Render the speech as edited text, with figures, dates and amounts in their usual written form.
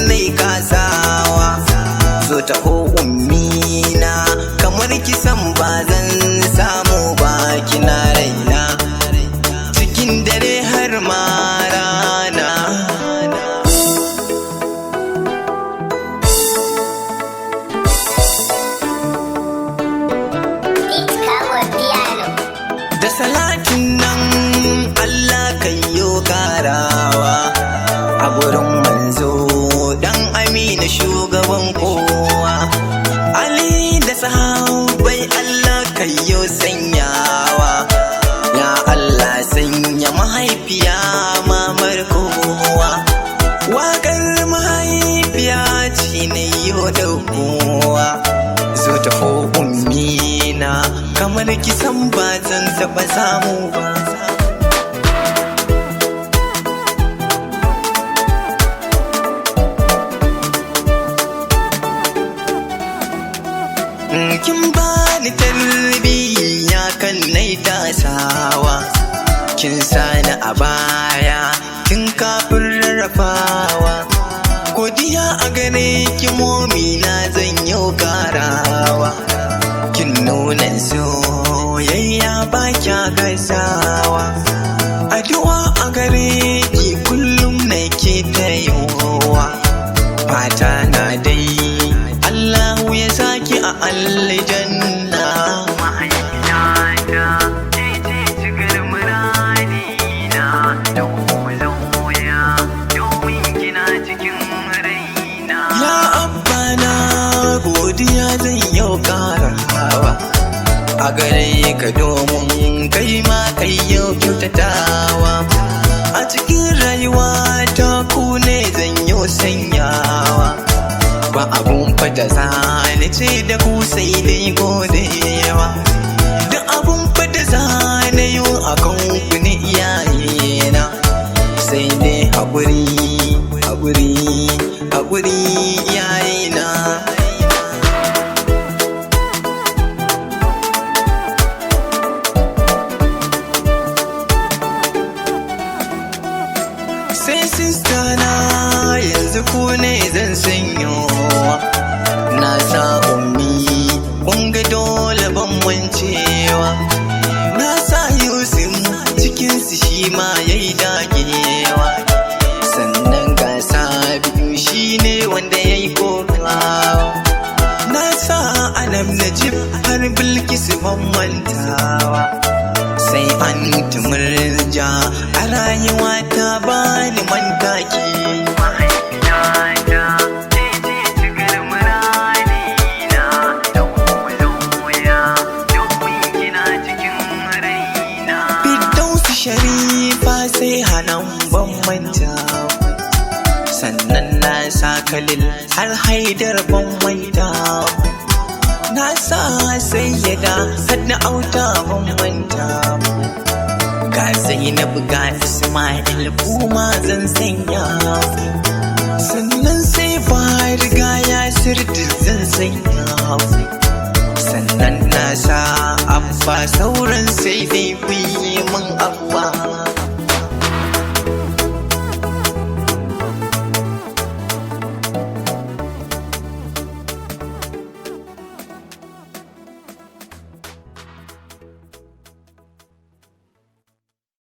nai kasawa. Zo taho ummina kamar kisan ba zan samu ba, kina raina cikin dare har ma rana. Da salatin nan Allah kayyo karawa a gurin manzo dan Amina shugaban kowa. Ali da sahabbai Allah kayyo sanyawa. Ya Allah sanya mahaifiya mamar kowa. Waƙar mahaifiya ce na yau da kowa. Zo taho ummina kamar kisan ba zan taɓa samu ba. Kin bani tarbiyya kan nai tasawa, kin sani a baya tun kafin rarrafawa. Godiya a gare ki momina zan yau karawa. Kin nuna soyayya ba kya gazawa. Addu'a a gare ki kullum nake ta yowa. Fata na dai Allahu ya saki a aljanna. Mahaifiyata ce cikin muradina, domin kina cikin raina. Ya abba na godiya zan yau karawa a gare ka, domin kai ma kai yau kyautatawa. A cikin rayuwa ta ku ne zan yau sanyawa. Ba abun fata zane ce da ku sai dai godewa. Da abun fata zane yau a kan ku ne iyayena, sai dai haƙuri, haƙuri, haƙuri iyayena. Sai sista na yanzu ku ne zan sanyo. Na sa ummi kun ga dole ban wancewa. Na sa Yusuf cikin su shi ma yayi dagewa. Sannan ga Sabiu shi ne wanda yayi kokawa. Na sa Anam Najib har Bilkisu ban mantawa. Sai an tumurja a rayuwa ta bani manta ki. Mahaifiyata ce cikin muradina, domin kina cikin raina. Firdausi Sharifa sai Hanan ban manta. Sannan na sa Khalil har Haidar ban manta. Na sa Sayyada Hadna Auta ban manta. Ga Zainab ga Ismail kuma zan sanya. Sannan sai Fariga Yasir zan sanya. Sannan na sa Abba sauran sai dai ku yi min Abba.